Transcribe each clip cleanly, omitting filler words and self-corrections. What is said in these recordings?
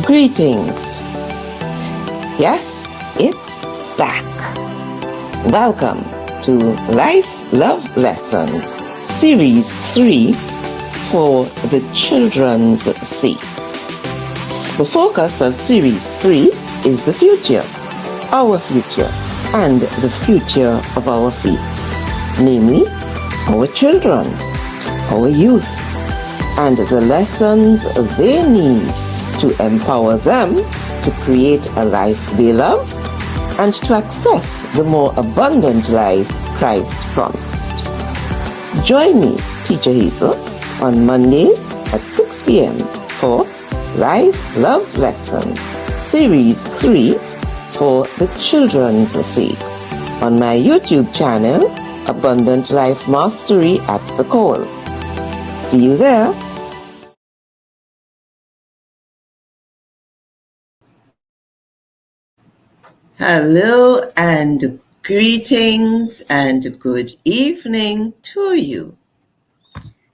Greetings. Yes, it's back. Welcome to Life Love Lessons, Series 3 for the Children's Sake. The focus of Series 3 is the future, our future, and the future of our faith, namely our children, our youth, and the lessons they need to empower them to create a life they love and to access the more abundant life Christ promised. Join me, Teacher Hazel, on Mondays at 6 p.m. for Life Love Lessons, Series 3 for the Children's Sake, on my YouTube channel, Abundant Life Mastery at the Call. See you there. Hello and greetings and good evening to you.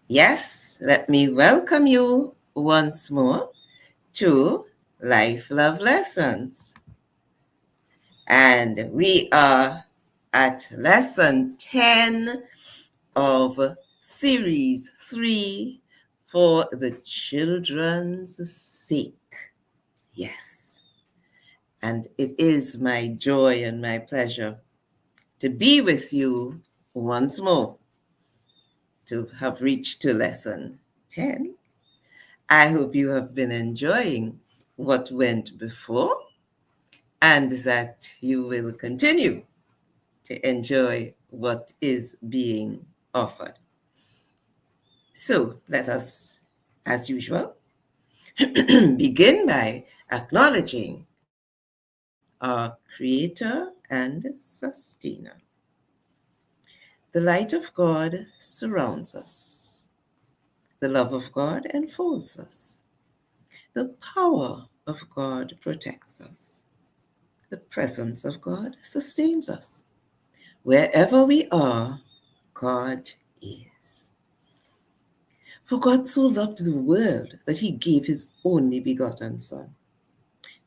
Yes, let me welcome you once more to Life Love Lessons. And we are at lesson 10 of series 3 for the children's sake. Yes. And it is my joy and my pleasure to be with you once more, to have reached to lesson 10. I hope you have been enjoying what went before and that you will continue to enjoy what is being offered. So let us, as usual, begin by acknowledging our Creator and Sustainer. The light of God surrounds us. The love of God enfolds us. The power of God protects us. The presence of God sustains us. Wherever we are, God is. For God so loved the world that he gave his only begotten Son,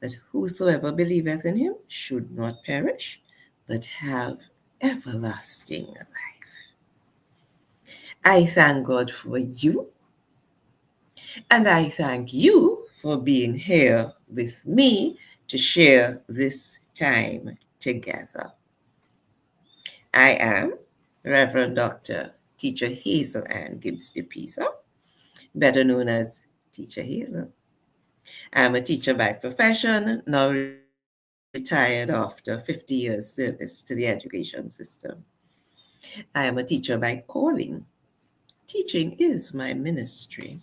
that whosoever believeth in him should not perish, but have everlasting life. I thank God for you, and I thank you for being here with me to share this time together. I am Reverend Dr. Teacher Hazel Ann Gibbs de Pisa, better known as Teacher Hazel. I'm a teacher by profession, now retired after 50 years service to the education system. I am a teacher by calling. Teaching is my ministry.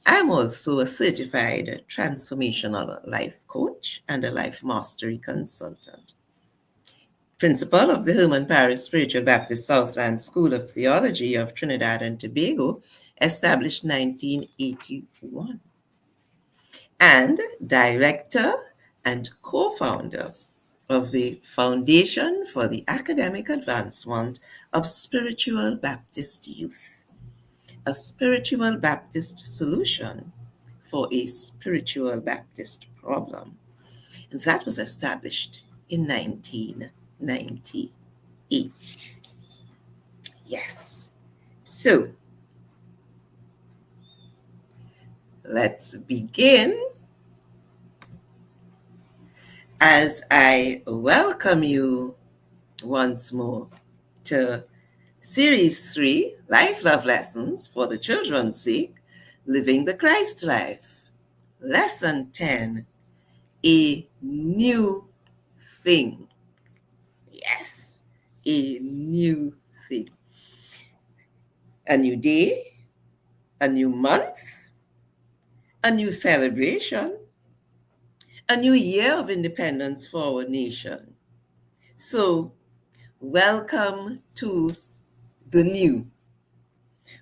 I'm also a certified transformational life coach and a life mastery consultant. Principal of the Herman Parish Spiritual Baptist Southland School of Theology of Trinidad and Tobago, established 1981. And director and co-founder of the Foundation for the Academic Advancement of Spiritual Baptist Youth, a spiritual Baptist solution for a spiritual Baptist problem. And that was established in 1998. Yes. So let's begin as I welcome you once more to Series 3, Life Love Lessons for the Children's Sake, Living the Christ Life. Lesson 10, a new thing. Yes, a new thing. A new day, a new month, a new celebration, a new year of independence for our nation. So, welcome to the new,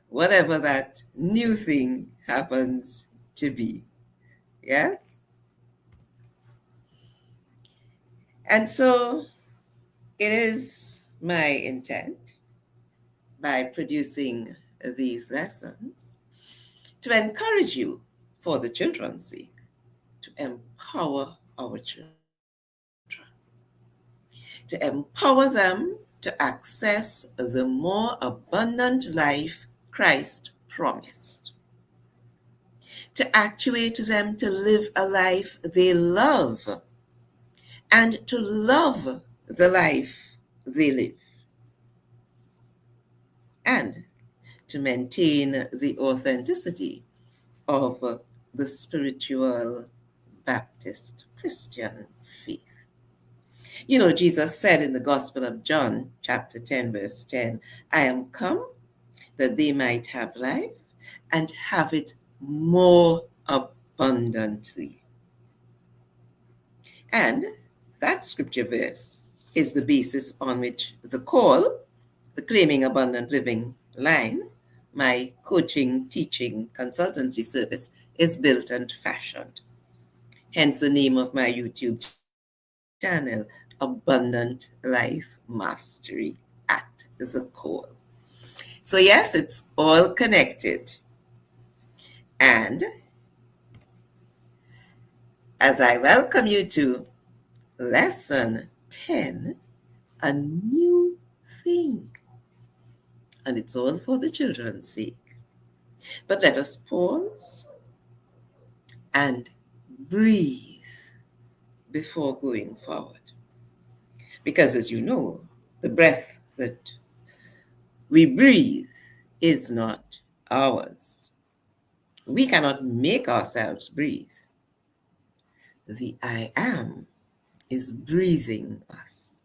whatever that new thing happens to be. Yes? And so it is my intent, by producing these lessons, to encourage you for the children's sake to empower our children, to empower them to access the more abundant life Christ promised, to actuate them to live a life they love and to love the life they live, and to maintain the authenticity of the spiritual Baptist Christian faith. You know, Jesus said in the Gospel of John, chapter 10, verse 10, I am come that they might have life and have it more abundantly. And that scripture verse is the basis on which the call, the Claiming Abundant Living line, my coaching, teaching, consultancy service, is built and fashioned. Hence the name of my YouTube channel, Abundant Life Mastery at the Core. So, yes, it's all connected. And as I welcome you to lesson 10, a new thing. And it's all for the children's sake. But let us pause and breathe before going forward. Because as you know, the breath that we breathe is not ours. We cannot make ourselves breathe. The I am is breathing us.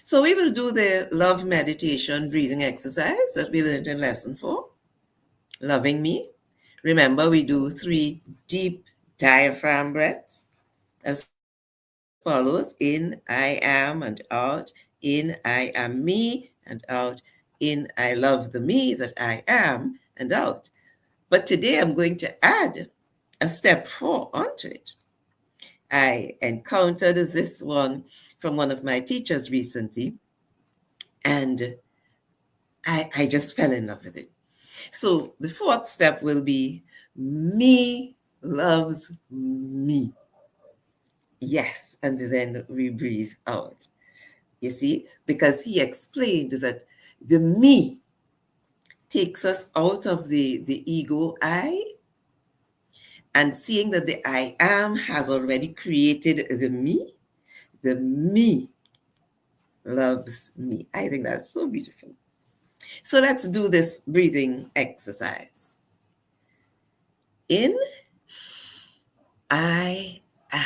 So we will do the love meditation breathing exercise that we learned in lesson 4, loving me. Remember, we do 3 deep diaphragm breaths as follows: in, I am, and out; in, I am me, and out; in, I love the me that I am, and out. But today I'm going to add a step 4 onto it. I encountered this one from one of my teachers recently, and I just fell in love with it. So the 4th step will be me loves me. Yes, and then we breathe out. You see, because he explained that the me takes us out of the ego I, and seeing that the I am has already created the me loves me. I think that's so beautiful. So let's do this breathing exercise. In, I am.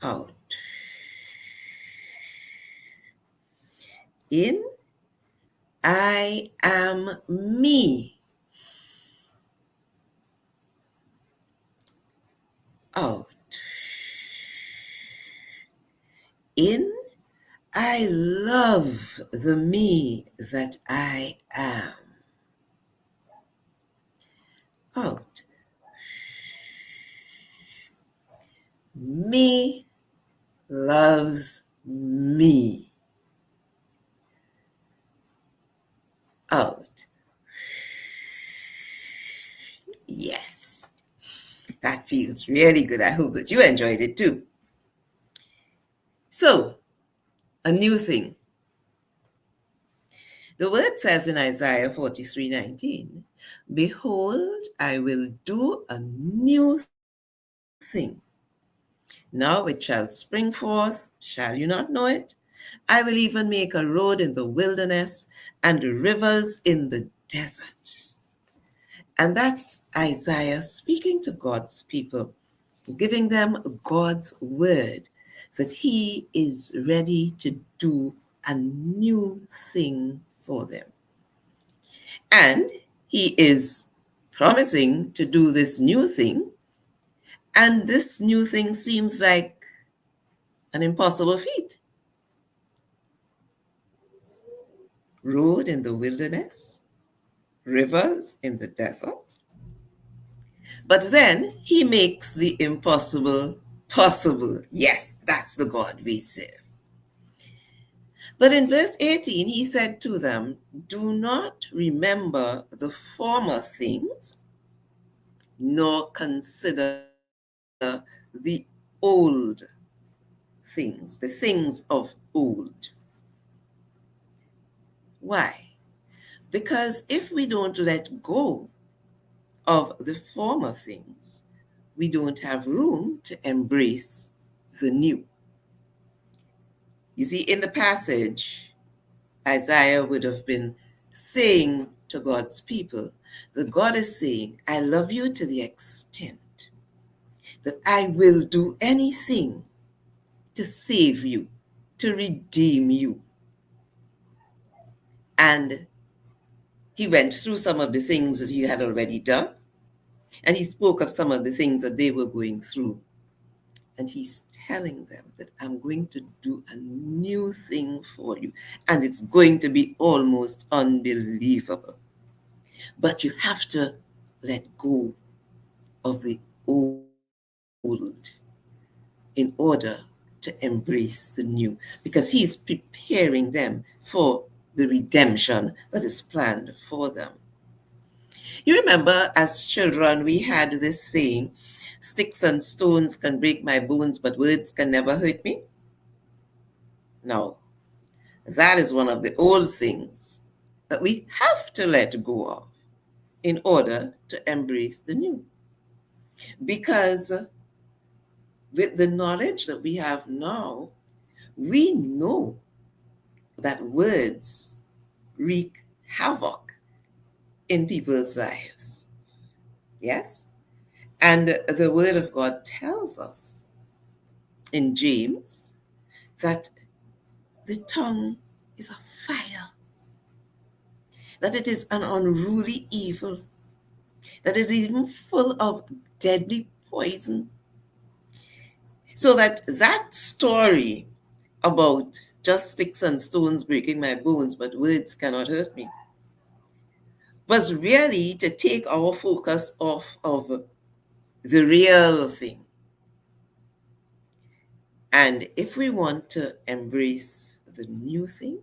Out. In, I am me. Out. In, I love the me that I am. Out. Me loves me. Out. Yes, that feels really good. I hope that you enjoyed it too. So, a new thing. The word says in Isaiah 43:19, behold, I will do a new thing. Now it shall spring forth, shall you not know it? I will even make a road in the wilderness and rivers in the desert. And that's Isaiah speaking to God's people, giving them God's word that he is ready to do a new thing for them. And he is promising to do this new thing. And this new thing seems like an impossible feat. Road in the wilderness, rivers in the desert. But then he makes the impossible possible. Yes, that's the God we serve. But in verse 18, he said to them, do not remember the former things, nor consider the old things, the things of old. Why? Because if we don't let go of the former things, we don't have room to embrace the new. You see, in the passage, Isaiah would have been saying to God's people that God is saying, I love you to the extent that I will do anything to save you, to redeem you. And he went through some of the things that he had already done, and he spoke of some of the things that they were going through. And he's telling them that I'm going to do a new thing for you, and it's going to be almost unbelievable. But you have to let go of the old in order to embrace the new, because he's preparing them for the redemption that is planned for them. You remember, as children, we had this saying, sticks and stones can break my bones, but words can never hurt me. No, that is one of the old things that we have to let go of in order to embrace the new. Because with the knowledge that we have now, we know that words wreak havoc in people's lives. Yes? And the Word of God tells us in James that the tongue is a fire, that it is an unruly evil, that is even full of deadly poison. So that story about just sticks and stones breaking my bones, but words cannot hurt me, was really to take our focus off of the real thing. And if we want to embrace the new thing,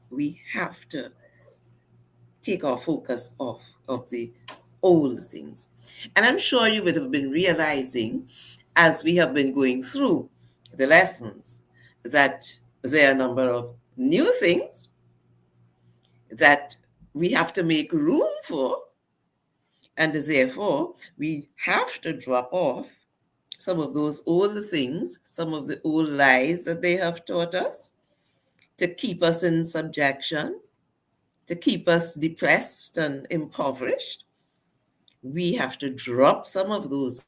we have to take our focus off of the old things. And I'm sure you would have been realizing as we have been going through the lessons that there are a number of new things that we have to make room for, and therefore we have to drop off some of those old things, some of the old lies that they have taught us to keep us in subjection, to keep us depressed and impoverished. We have to drop some of those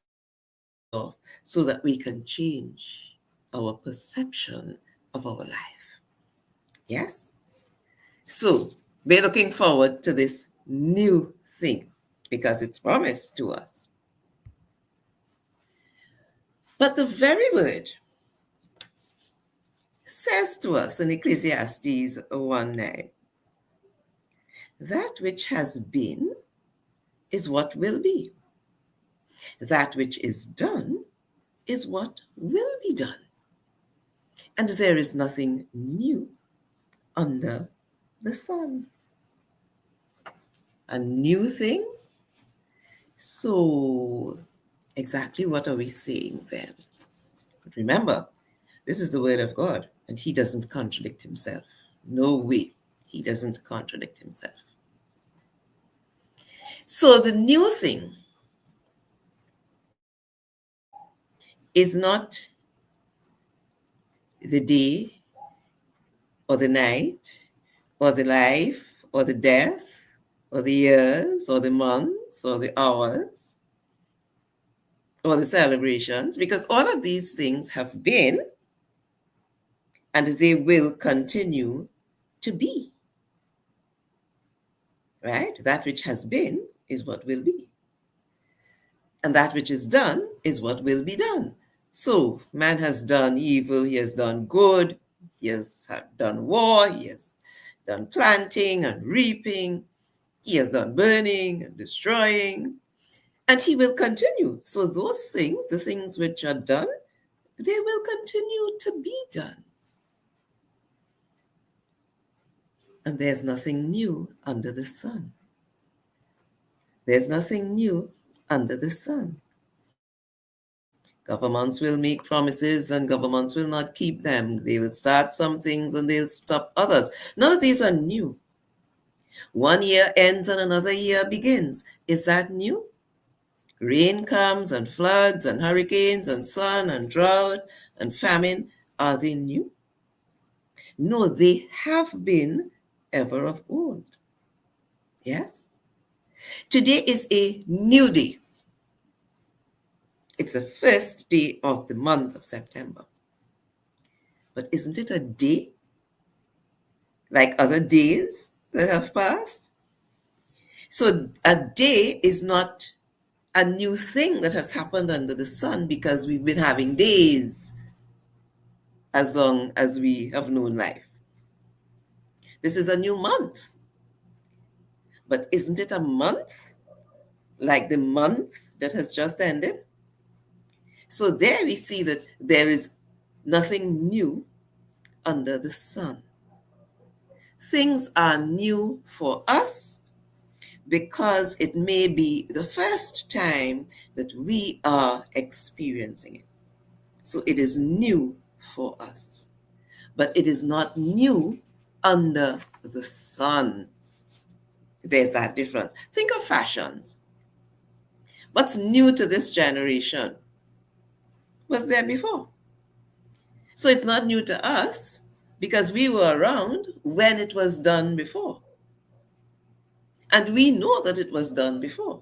off so that we can change our perception of our life. Yes? So we're looking forward to this new thing because it's promised to us. But the very word says to us in Ecclesiastes 1:9, that which has been is what will be. That which is done is what will be done. And there is nothing new under the sun. A new thing? So, exactly what are we saying then? But remember, this is the word of God, and he doesn't contradict himself. No way. He doesn't contradict himself. So, the new thing is not the day or the night or the life or the death or the years or the months or the hours or the celebrations, because all of these things have been and they will continue to be. Right? That which has been is what will be. And that which is done is what will be done. So man has done evil, he has done good, he has done war, he has done planting and reaping, he has done burning and destroying, and he will continue. So those things, the things which are done, they will continue to be done. And there's nothing new under the sun. There's nothing new under the sun. Governments will make promises and governments will not keep them. They will start some things and they'll stop others. None of these are new. One year ends and another year begins. Is that new? Rain comes and floods and hurricanes and sun and drought and famine. Are they new? No, they have been ever of old. Yes? Today is a new day. It's the first day of the month of September. But isn't it a day like other days that have passed? So a day is not a new thing that has happened under the sun because we've been having days as long as we have known life. This is a new month. But isn't it a month like the month that has just ended? So there we see that there is nothing new under the sun. Things are new for us because it may be the first time that we are experiencing it. So it is new for us, but it is not new under the sun. There's that difference. Think of fashions. What's new to this generation was there before. So it's not new to us because we were around when it was done before. And we know that it was done before.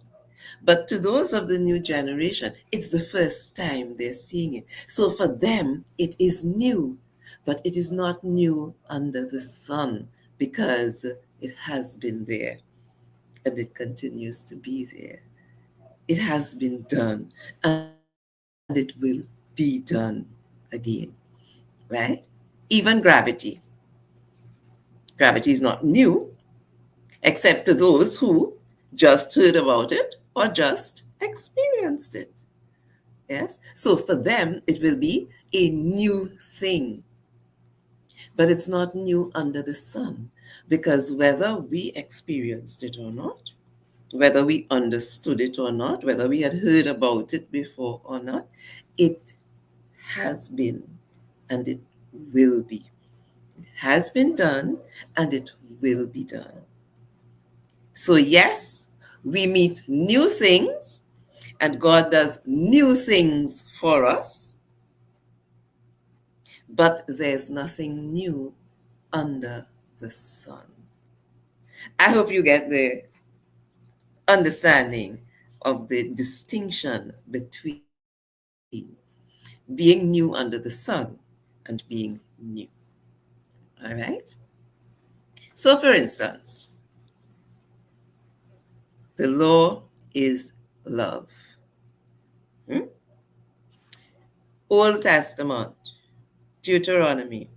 But to those of the new generation, it's the first time they're seeing it. So for them, it is new, but it is not new under the sun because it has been there and it continues to be there. It has been done and it will be done again, right? Even gravity. Gravity is not new, except to those who just heard about it or just experienced it. Yes? So for them, it will be a new thing. But it's not new under the sun because whether we experienced it or not, whether we understood it or not, whether we had heard about it before or not, it has been and it will be. It has been done and it will be done. So, yes, we meet new things and God does new things for us, but there's nothing new under the sun. I hope you get the understanding of the distinction between being new under the sun and being new. All right? So, for instance, the law is love. Hmm? Old Testament, Deuteronomy.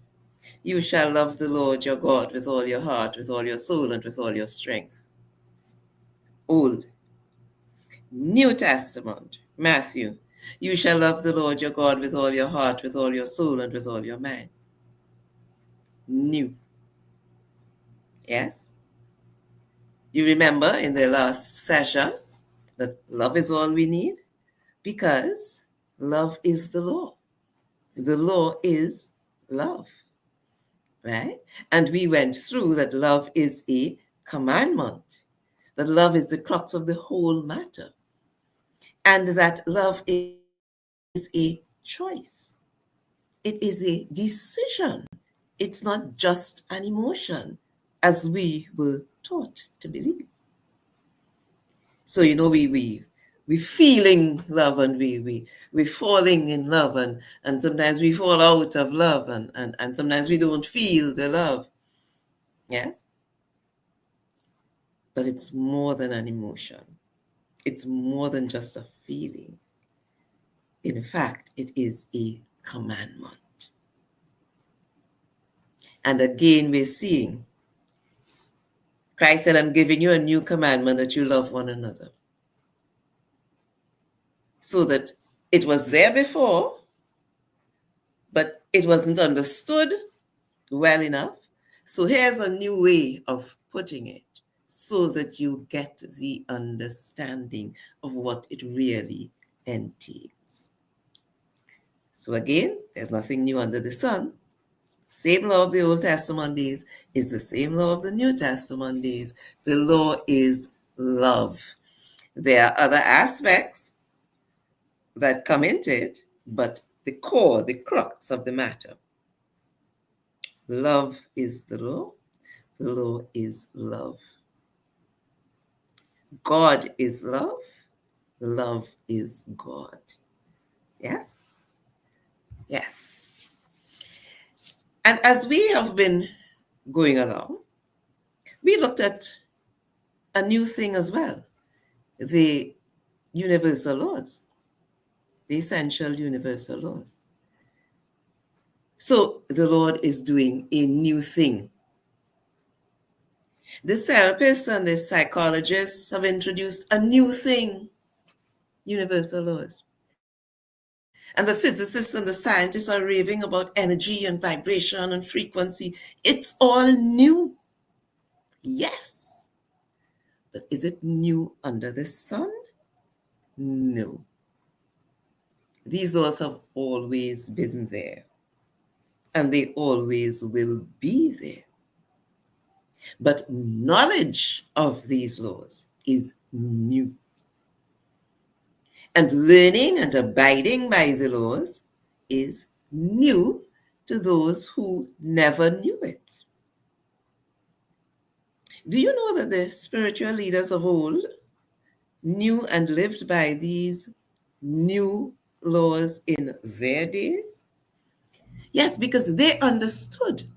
You shall love the Lord your God with all your heart, with all your soul, and with all your strength. Old. New Testament, Matthew. You shall love the Lord your God with all your heart, with all your soul, and with all your mind. New. Yes? You remember in the last session that love is all we need because love is the law. The law is love, right? And we went through that love is a commandment, that love is the crux of the whole matter, and that love is a choice. It is a decision. It's not just an emotion, as we were taught to believe. So we feeling love and we falling in love and sometimes we fall out of love and sometimes we don't feel the love. Yes? But it's more than an emotion. It's more than just a feeling. In fact, it is a commandment. And again, we're seeing Christ said, I'm giving you a new commandment that you love one another. So that it was there before, but it wasn't understood well enough. So here's a new way of putting it so that you get the understanding of what it really entails. So again, there's nothing new under the sun. Same law of the Old Testament days is the same law of the New Testament days. The law is love. There are other aspects that come into it, but the core, the crux of the matter, love is the law. The law is love. God is love. Love is God. Yes? Yes. And as we have been going along, we looked at a new thing as well, the universal laws, the essential universal laws. So the Lord is doing a new thing. The therapists and the psychologists have introduced a new thing, universal laws. And the physicists and the scientists are raving about energy and vibration and frequency. It's all new. Yes. But is it new under the sun? No. These laws have always been there, and they always will be there. But knowledge of these laws is new. And learning and abiding by the laws is new to those who never knew it. Do you know that the spiritual leaders of old knew and lived by these new laws in their days? Yes, because they understood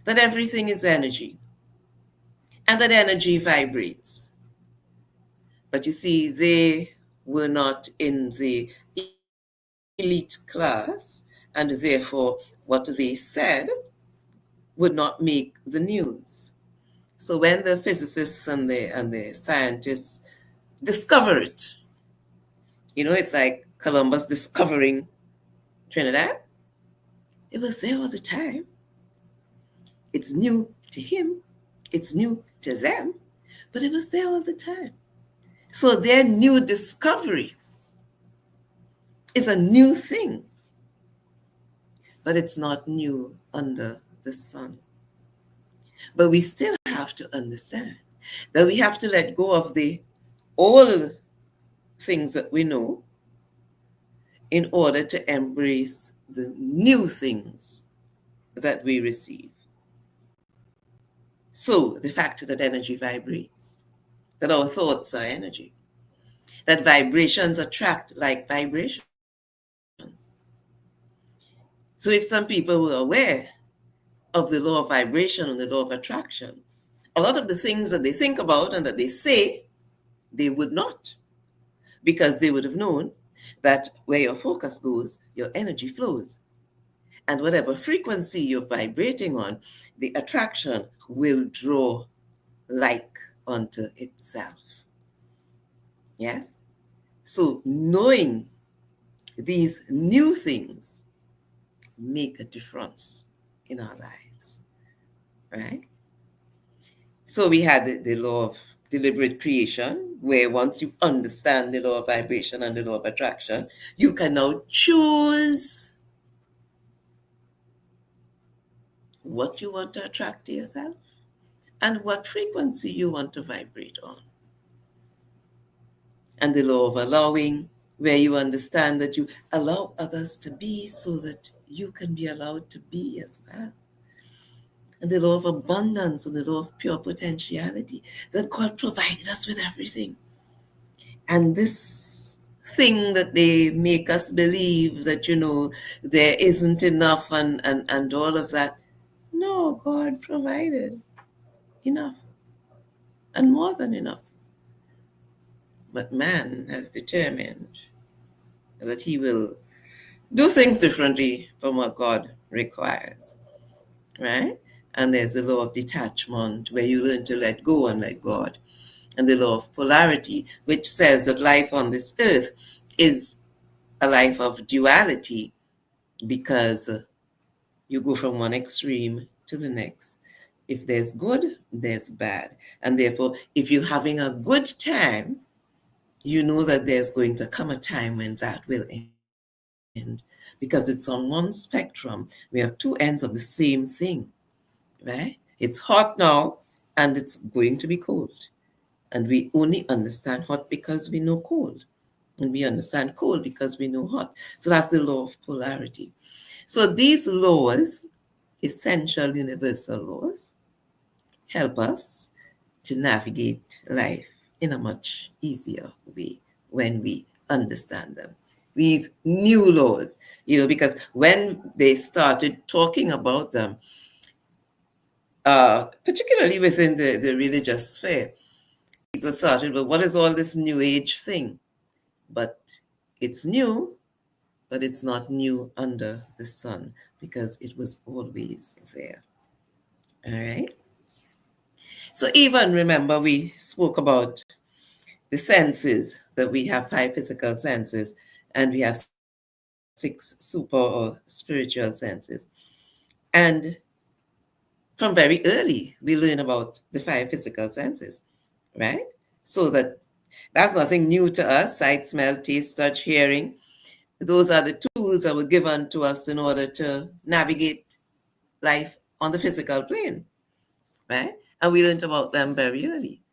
that everything is energy and that energy vibrates. But you see, they were not in the elite class, and therefore what they said would not make the news. So when the physicists and the scientists discover it, it's like Columbus discovering Trinidad. It was there all the time. It's new to him, it's new to them, but it was there all the time. So their new discovery is a new thing, but it's not new under the sun. But we still have to understand that we have to let go of the old things that we know in order to embrace the new things that we receive. So the fact that energy vibrates, that our thoughts are energy, that vibrations attract like vibrations. So if some people were aware of the law of vibration and the law of attraction, a lot of the things that they think about and that they say, they would not, because they would have known that where your focus goes, your energy flows. And whatever frequency you're vibrating on, the attraction will draw like unto itself. Yes? So knowing these new things make a difference in our lives, right? So we had the law of deliberate creation, where once you understand the law of vibration and the law of attraction, you can now choose what you want to attract to yourself and what frequency you want to vibrate on. And the law of allowing, where you understand that you allow others to be so that you can be allowed to be as well. And the law of abundance and the law of pure potentiality, that God provided us with everything. And this thing that they make us believe that, there isn't enough and all of that. No, God provided enough and more than enough. But man has determined that he will do things differently from what God requires, right? And there's the law of detachment, where you learn to let go and let God. And the law of polarity, which says that life on this earth is a life of duality, because you go from one extreme to the next. If there's good, there's bad. And therefore, if you're having a good time, you know that there's going to come a time when that will end, because it's on one spectrum. We have two ends of the same thing, right? It's hot now and it's going to be cold. And we only understand hot because we know cold. And we understand cold because we know hot. So that's the law of polarity. So these laws, essential universal laws, help us to navigate life in a much easier way when we understand them. These new laws, because when they started talking about them, particularly within the religious sphere, people started, well, what is all this new age thing? But it's new, but it's not new under the sun because it was always there. All right. So even remember, we spoke about the senses, that we have 5 physical senses and we have 6 super or spiritual senses. And from very early, we learn about the 5 physical senses, right? So that's nothing new to us. Sight, smell, taste, touch, hearing. Those are the tools that were given to us in order to navigate life on the physical plane, right? And we learned about them very early.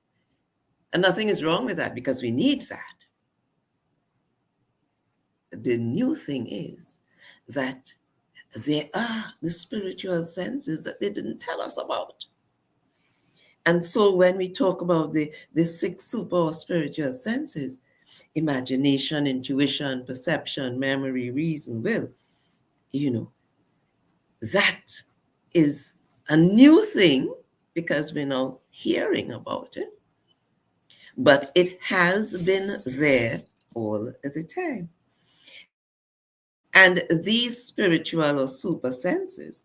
And nothing is wrong with that because we need that. The new thing is that there are the spiritual senses that they didn't tell us about. And so when we talk about the 6 super or spiritual senses, imagination, intuition, perception, memory, reason, will, you know, that is a new thing because we're now hearing about it, but it has been there all the time. And these spiritual or super senses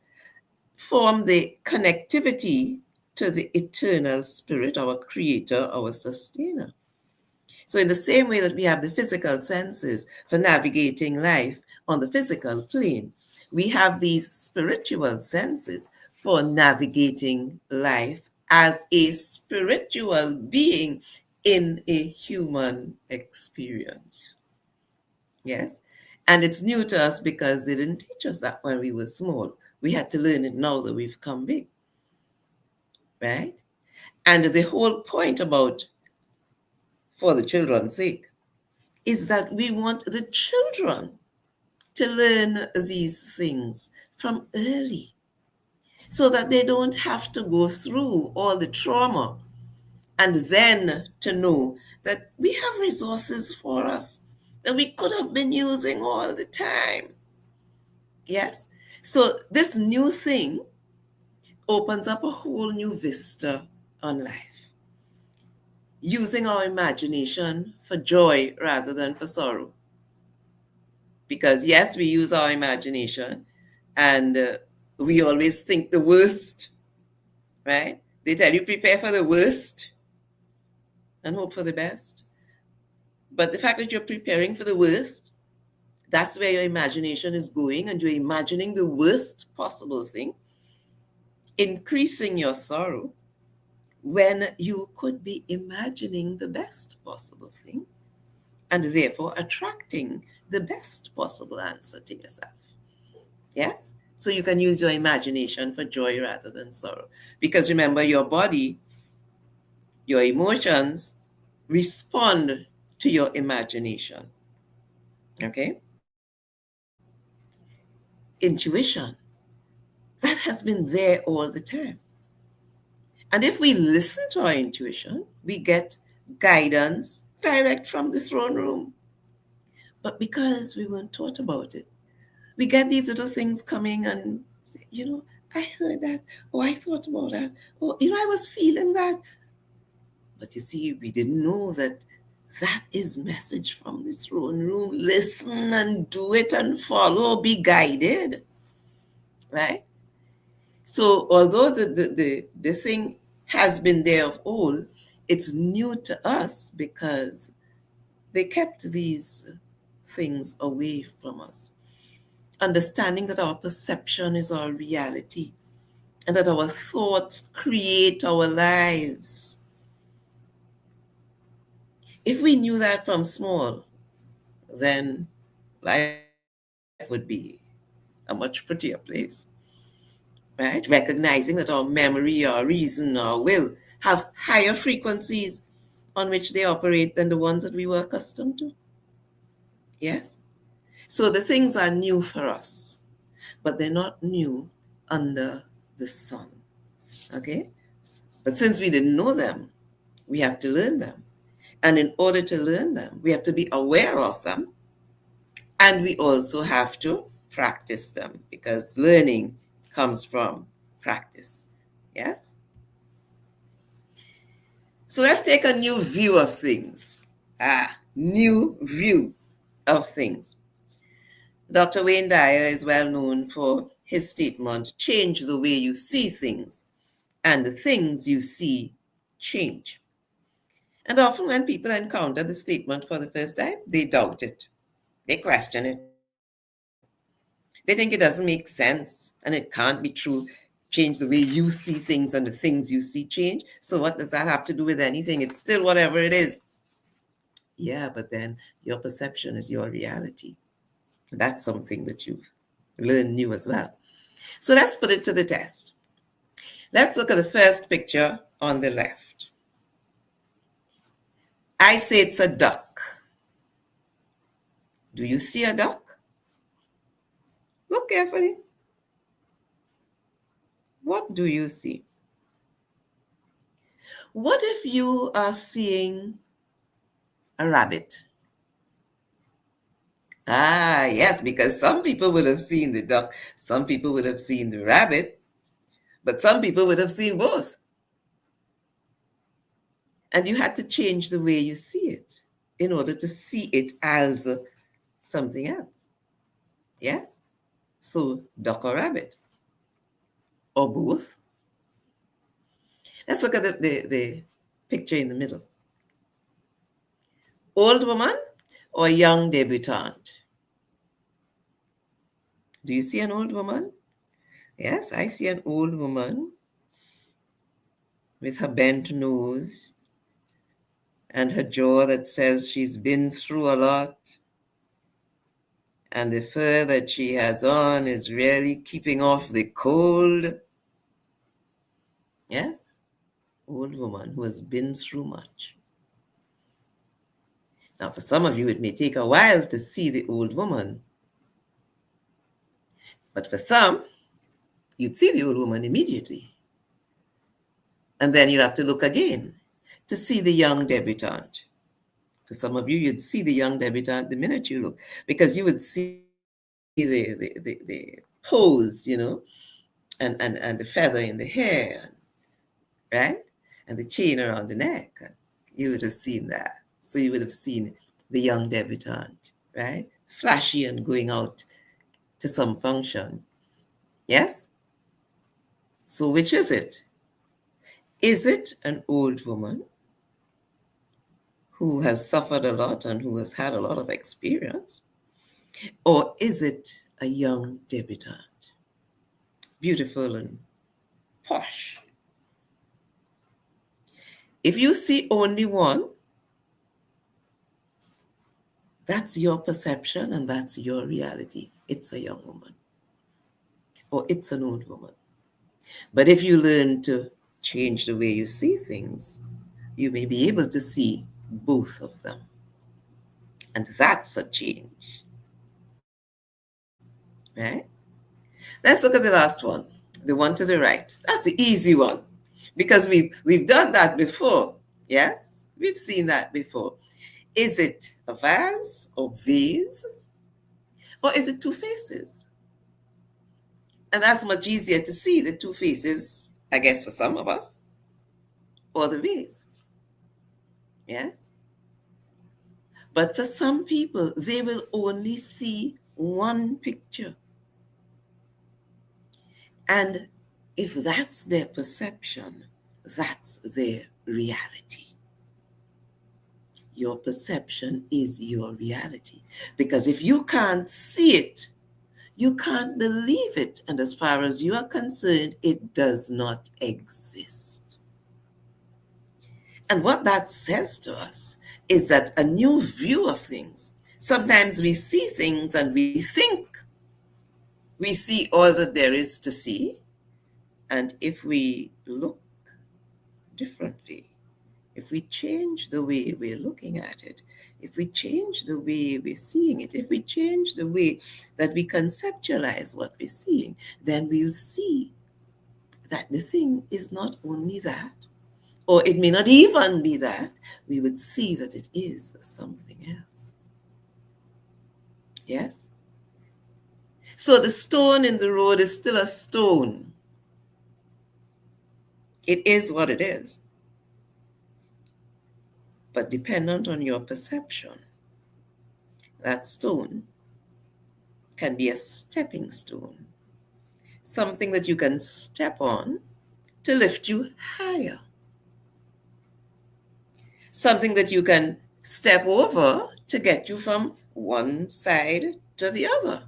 form the connectivity to the eternal spirit, our creator, our sustainer. So, in the same way that we have the physical senses for navigating life on the physical plane, we have these spiritual senses for navigating life as a spiritual being in a human experience. Yes? And it's new to us because they didn't teach us that when we were small. We had to learn it now that we've come big, right? And the whole point about for the children's sake is that we want the children to learn these things from early so that they don't have to go through all the trauma and then to know that we have resources for us that we could have been using all the time. Yes? So this new thing opens up a whole new vista on life, using our imagination for joy rather than for sorrow. Because, yes, we use our imagination and we always think the worst, right? They tell you prepare for the worst and hope for the best. But the fact that you're preparing for the worst, that's where your imagination is going, and you're imagining the worst possible thing, increasing your sorrow when you could be imagining the best possible thing and therefore attracting the best possible answer to yourself. Yes? So you can use your imagination for joy rather than sorrow. Because remember, your body, your emotions respond to your imagination. Okay? Intuition, that has been there all the time. And if we listen to our intuition, we get guidance direct from the throne room. But because we weren't taught about it, we get these little things coming and say, I heard that, or I thought about that, or, I was feeling that. But you see, we didn't know that that is message from the throne room. Listen and do it and follow, be guided, right? So although the thing has been there of old, it's new to us because they kept these things away from us. Understanding that our perception is our reality and that our thoughts create our lives. If we knew that from small, then life would be a much prettier place, right? Recognizing that our memory, our reason, our will have higher frequencies on which they operate than the ones that we were accustomed to. Yes? So the things are new for us, but they're not new under the sun. Okay? But since we didn't know them, we have to learn them. And in order to learn them, we have to be aware of them, and we also have to practice them because learning comes from practice. Yes? So let's take a new view of things. New view of things. Dr. Wayne Dyer is well known for his statement, change the way you see things, and the things you see change. And often when people encounter the statement for the first time, they doubt it. They question it. They think it doesn't make sense and it can't be true. Change the way you see things and the things you see change. So what does that have to do with anything? It's still whatever it is. Yeah, but then your perception is your reality. That's something that you learn new as well. So let's put it to the test. Let's look at the first picture on the left. I say it's a duck. Do you see a duck? Look carefully. What do you see? What if you are seeing a rabbit? Yes, because some people would have seen the duck, some people would have seen the rabbit, but some people would have seen both. And you had to change the way you see it in order to see it as something else. Yes? So, duck or rabbit, or both. Let's look at the picture in the middle. Old woman or young debutante? Do you see an old woman? Yes, I see an old woman with her bent nose and her jaw that says she's been through a lot. And the fur that she has on is really keeping off the cold. Yes, old woman who has been through much. Now, for some of you, it may take a while to see the old woman, but for some, you'd see the old woman immediately. And then you'll have to look again to see the young debutante. For some of you, you'd see the young debutante the minute you look, because you would see the pose, and the feather in the hair, right? And the chain around the neck. You would have seen that. So you would have seen the young debutante, right? Flashy and going out to some function. Yes? So which is it? Is it an old woman who has suffered a lot and who has had a lot of experience? Or is it a young debutante, beautiful and posh? If you see only one, that's your perception and that's your reality. It's a young woman or it's an old woman. But if you learn to change the way you see things, you may be able to see both of them. And that's a change, right? Let's look at the last one, the one to the right. That's the easy one because we've done that before. Yes, we've seen that before. Is it a vase or vase, or is it two faces? And that's much easier to see the two faces, I guess, for some of us, or the vase. Yes. But for some people, they will only see one picture. And if that's their perception, that's their reality. Your perception is your reality. Because if you can't see it, You can't believe it. And as far as you are concerned, it does not exist. And what that says to us is that a new view of things. Sometimes we see things and we think we see all that there is to see. And if we look differently, if we change the way we're looking at it, if we change the way we're seeing it, if we change the way that we conceptualize what we're seeing, then we'll see that the thing is not only that, or it may not even be that, we would see that it is something else. Yes? So the stone in the road is still a stone. It is what it is. But dependent on your perception, that stone can be a stepping stone, something that you can step on to lift you higher, something that you can step over to get you from one side to the other.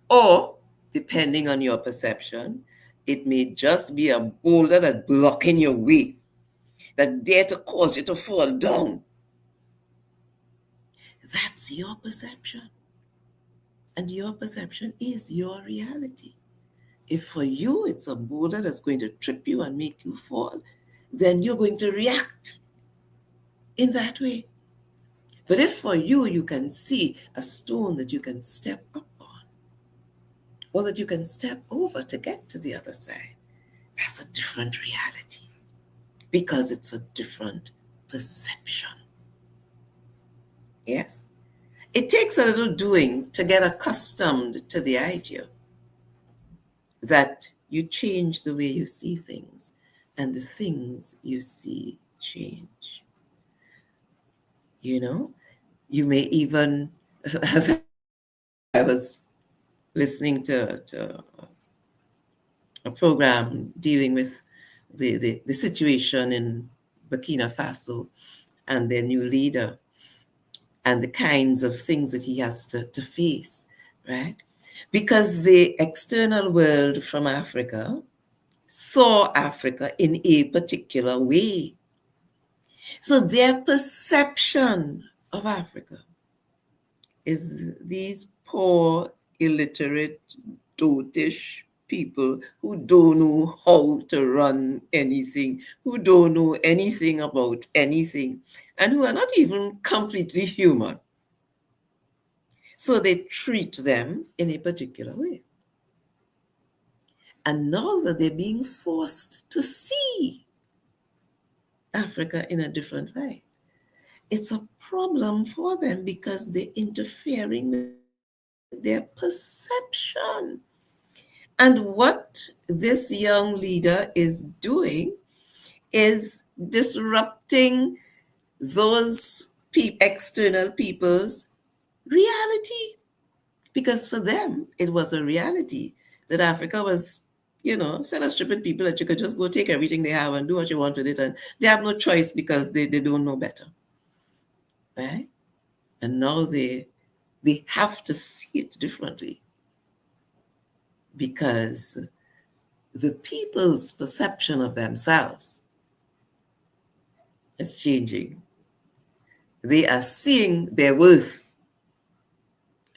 Or, depending on your perception, it may just be a boulder that's blocking your way, that dare to cause you to fall down. That's your perception. And your perception is your reality. If for you it's a boulder that's going to trip you and make you fall, then you're going to react in that way. But if for you, you can see a stone that you can step up on, or that you can step over to get to the other side, that's a different reality because it's a different perception. Yes? It takes a little doing to get accustomed to the idea that you change the way you see things and the things you see change. You know, you may even, as I was listening to a program dealing with the situation in Burkina Faso and their new leader and the kinds of things that he has to face, right? Because the external world from Africa saw Africa in a particular way. So their perception of Africa is these poor, illiterate, dotish people who don't know how to run anything, who don't know anything about anything, and who are not even completely human. So they treat them in a particular way. And now that they're being forced to see Africa in a different light, it's a problem for them because they're interfering with their perception. And what this young leader is doing is disrupting those external people's reality. Because for them, it was a reality that Africa was, set of stupid people that you could just go take everything they have and do what you want with it. And they have no choice because they don't know better. Right? And now they have to see it differently because the people's perception of themselves is changing. They are seeing their worth,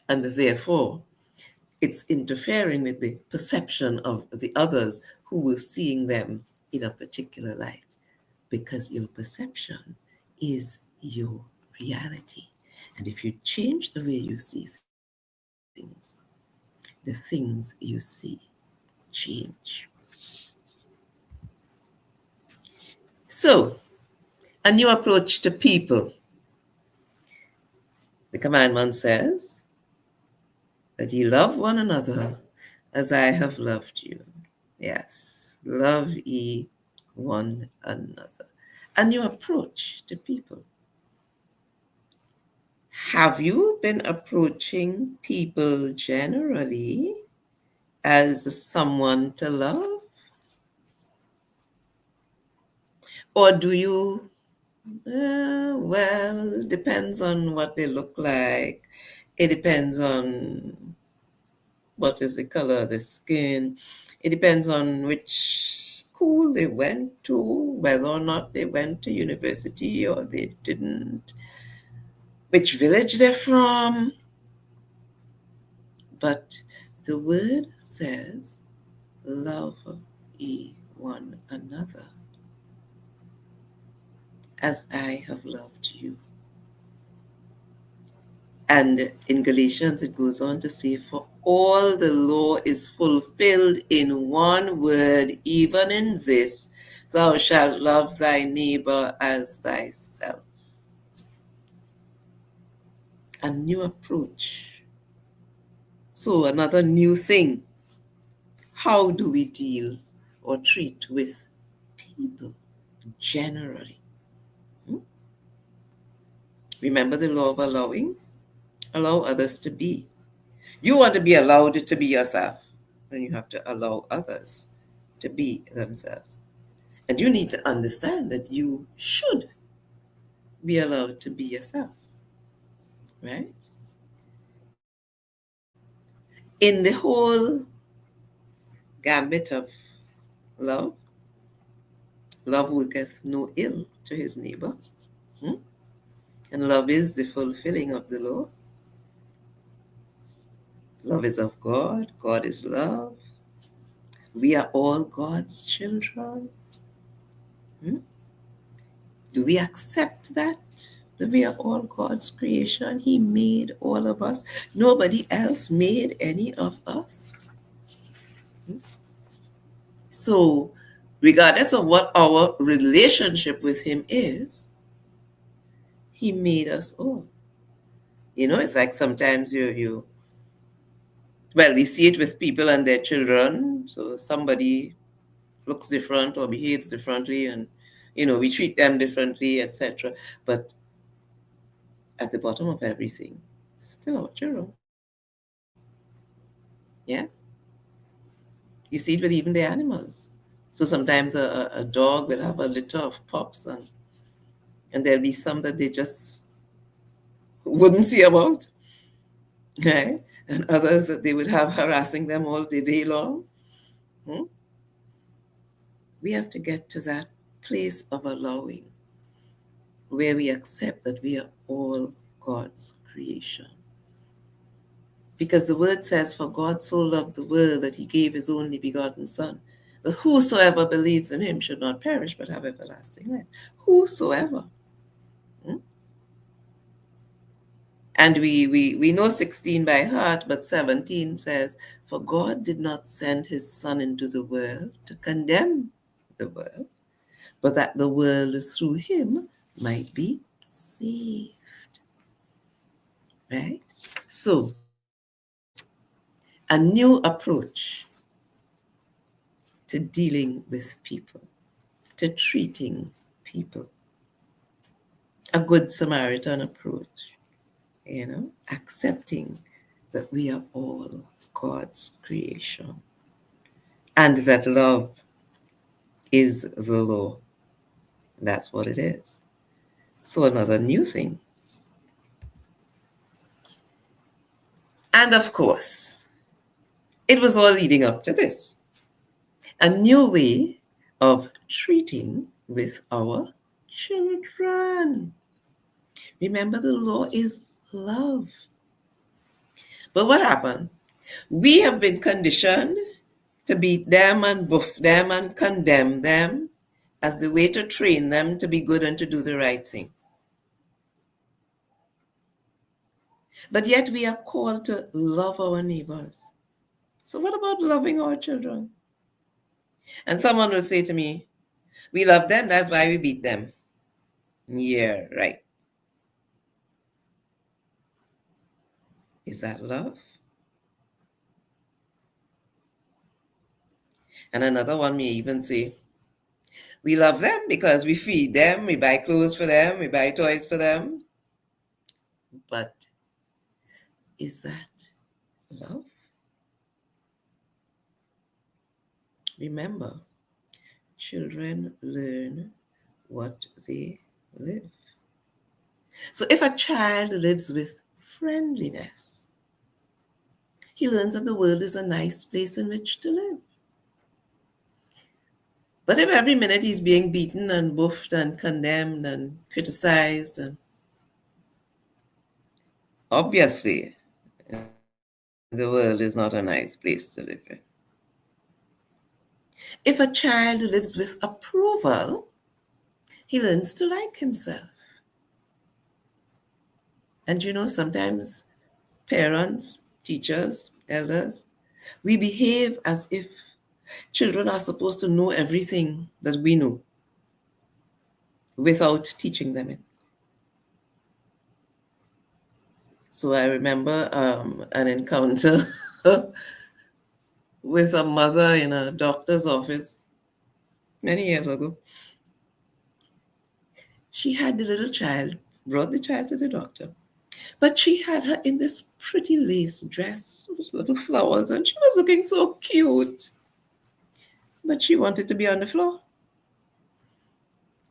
and therefore it's interfering with the perception of the others who were seeing them in a particular light, because your perception is your reality. And if you change the way you see things, the things you see change. So, a new approach to people. The commandment says that ye love one another as I have loved you. Yes, love ye one another. A new approach to people. Have you been approaching people generally as someone to love? Or do you, well, depends on what they look like. It depends on what is the color of the skin. It depends on which school they went to, whether or not they went to university or they didn't, which village they're from. But the word says, love ye one another as I have loved you. And in Galatians, it goes on to say, for all the law is fulfilled in one word, even in this, thou shalt love thy neighbor as thyself. A new approach. So, another new thing. How do we deal or treat with people generally? Hmm? Remember the law of allowing? Allow others to be. You want to be allowed to be yourself, then you have to allow others to be themselves. And you need to understand that you should be allowed to be yourself, right? In the whole gambit of love, love worketh no ill to his neighbor. Hmm? And love is the fulfilling of the law. Love is of God. God is love. We are all God's children. Hmm? Do we accept that? That we are all God's creation? He made all of us. Nobody else made any of us. Hmm? So, regardless of what our relationship with Him is, He made us all. You know, it's like sometimes well, we see it with people and their children. So somebody looks different or behaves differently, and we treat them differently, etc. But at the bottom of everything, still our children. Yes, you see it with even the animals. So sometimes a dog will have a litter of pups, and there'll be some that they just wouldn't see about, right? And others that they would have harassing them all the day long. Hmm? We have to get to that place of allowing where we accept that we are all God's creation. Because the word says, for God so loved the world that he gave his only begotten Son, that whosoever believes in him should not perish but have everlasting life. Whosoever. Hmm? And we know 16 by heart, but 17 says, for God did not send his Son into the world to condemn the world, but that the world through him might be saved. Right? So, a new approach to dealing with people, to treating people. A good Samaritan approach, accepting that we are all God's creation and that love is the law. That's what it is. So, another new thing. And of course, it was all leading up to this, a new way of treating with our children. Remember, the law is love. But what happened? We have been conditioned to beat them and buff them and condemn them as the way to train them to be good and to do the right thing. But yet we are called to love our neighbors. So what about loving our children? And someone will say to me, we love them, that's why we beat them. Yeah, right. Is that love? And another one may even say, we love them because we feed them, we buy clothes for them, we buy toys for them. But is that love? Remember, children learn what they live. So if a child lives with friendliness, He learns that the world is a nice place in which to live. But if every minute he's being beaten and buffed and condemned and criticized, and obviously the world is not a nice place to live in. If a child lives with approval, he learns to like himself. And sometimes parents, teachers, elders, we behave as if children are supposed to know everything that we know without teaching them it. So I remember an encounter with a mother in a doctor's office many years ago. She had the little child, brought the child to the doctor, but she had her in this pretty lace dress with little flowers, and she was looking so cute. But she wanted to be on the floor.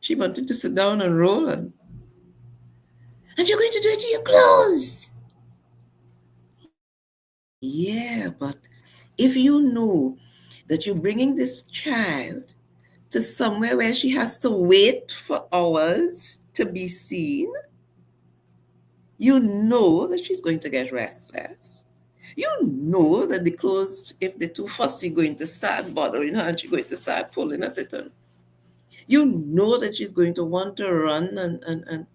She wanted to sit down and roll, and you're going to do it to your clothes. Yeah, but if you know that you're bringing this child to somewhere where she has to wait for hours to be seen, you know that she's going to get restless. You know that the clothes, if they're too fussy, going to start bothering her and she's going to start pulling at it. And you know that she's going to want to run and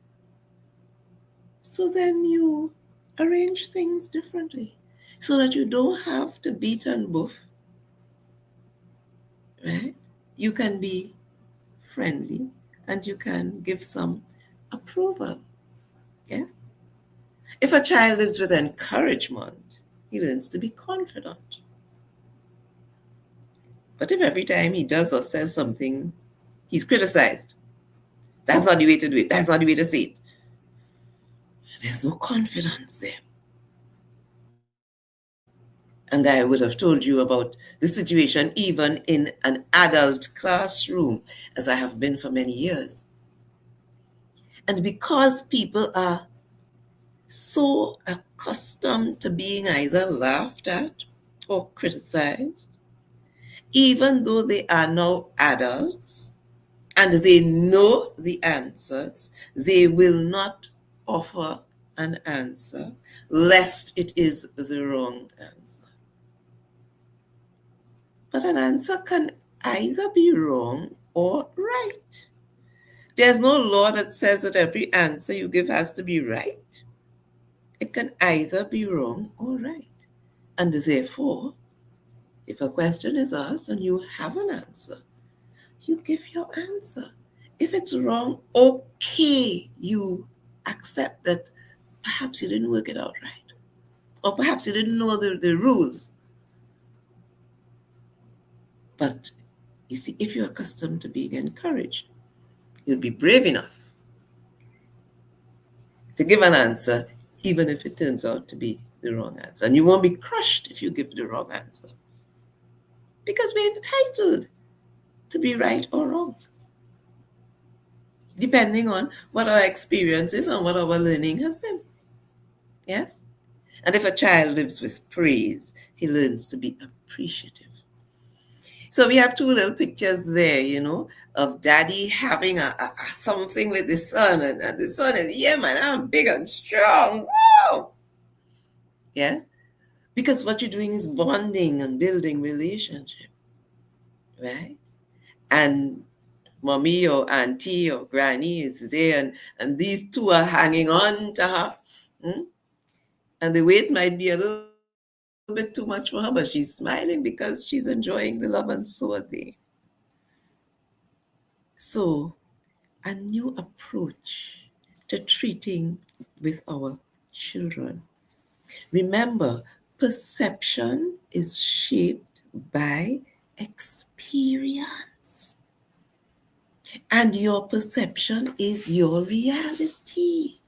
so then you arrange things differently so that you don't have to beat and buff, right? You can be friendly and you can give some approval. Yes? If a child lives with encouragement, he learns to be confident. But if every time he does or says something, he's criticized, that's not the way to do it, that's not the way to say it, there's no confidence there. And I would have told you about the situation even in an adult classroom, as I have been for many years. And because people are so accustomed to being either laughed at or criticized, even though they are now adults and they know the answers, they will not offer an answer lest it is the wrong answer. But an answer can either be wrong or right. There's no law that says that every answer you give has to be right. It can either be wrong or right. And therefore, if a question is asked and you have an answer, you give your answer. If it's wrong, okay, you accept that perhaps you didn't work it out right. Or perhaps you didn't know the rules. But you see, if you're accustomed to being encouraged, you'll be brave enough to give an answer, even if it turns out to be the wrong answer. And you won't be crushed if you give the wrong answer. Because we're entitled to be right or wrong, depending on what our experience is and what our learning has been. Yes? And if a child lives with praise, he learns to be appreciative. So we have two little pictures there, of daddy having a something with the son, and the son is, yeah, man, I'm big and strong. Whoa! Yes? Because what you're doing is bonding and building relationship, right? And mommy or auntie or granny is there, and these two are hanging on to her. And the weight might be a little bit too much for her, but she's smiling because she's enjoying the love, and so are they. So, a new approach to treating with our children. Remember, perception is shaped by experience. And your perception is your reality.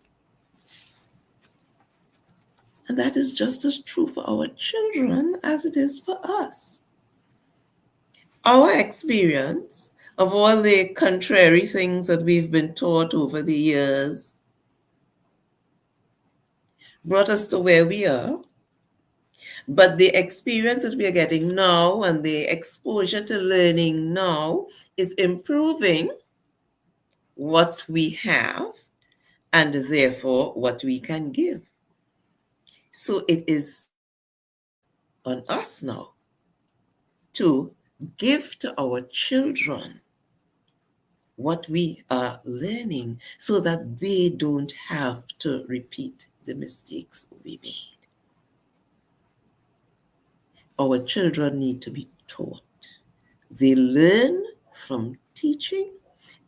And that is just as true for our children as it is for us. Our experience of all the contrary things that we've been taught over the years brought us to where we are. But the experience that we are getting now and the exposure to learning now is improving what we have and therefore what we can give. So it is on us now to give to our children what we are learning so that they don't have to repeat the mistakes we made. Our children need to be taught. They learn from teaching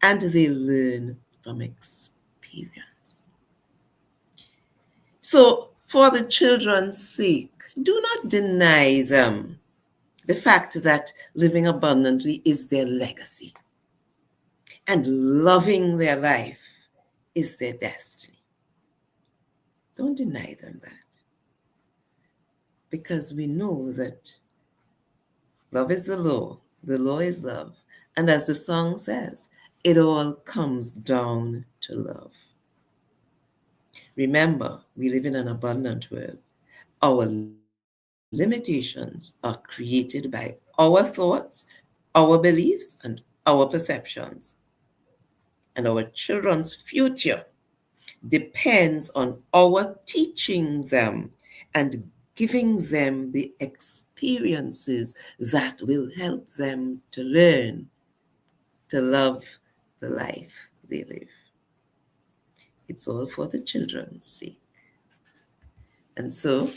and they learn from experience. So, for the children's sake, do not deny them the fact that living abundantly is their legacy and loving their life is their destiny. Don't deny them that, because we know that love is the law is love. And as the song says, it all comes down to love. Remember, we live in an abundant world. Our limitations are created by our thoughts, our beliefs, and our perceptions. And our children's future depends on our teaching them and giving them the experiences that will help them to learn to love the life they live. It's all for the children's sake. And so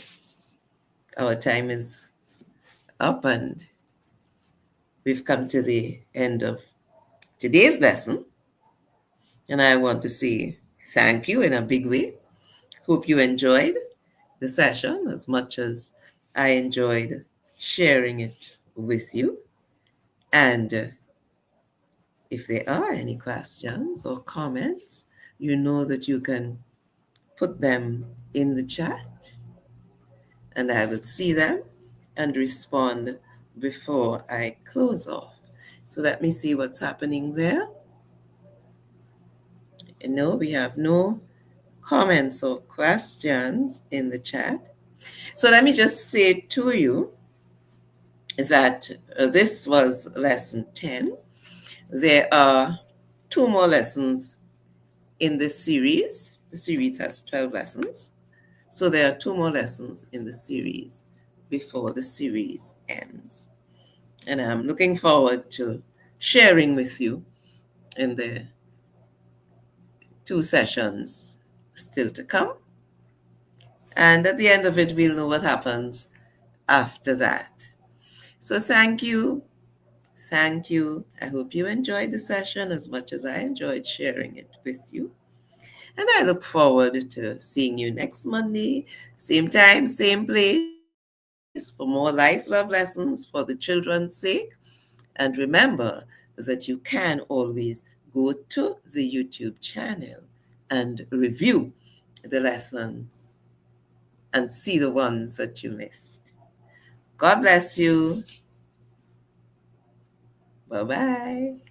our time is up and we've come to the end of today's lesson. And I want to say thank you in a big way. Hope you enjoyed the session as much as I enjoyed sharing it with you. And if there are any questions or comments, you know that you can put them in the chat and I will see them and respond before I close off. So let me see what's happening there. No, we have no comments or questions in the chat. So let me just say to you that this was lesson 10. There are 2 more lessons in this series. The series has 12 lessons. So there are 2 more lessons in the series before the series ends. And I'm looking forward to sharing with you in the 2 sessions still to come. And at the end of it, we'll know what happens after that. So thank you. Thank you. I hope you enjoyed the session as much as I enjoyed sharing it with you. And I look forward to seeing you next Monday, same time, same place, for more life love lessons for the children's sake. And remember that you can always go to the YouTube channel and review the lessons and see the ones that you missed. God bless you. Bye bye.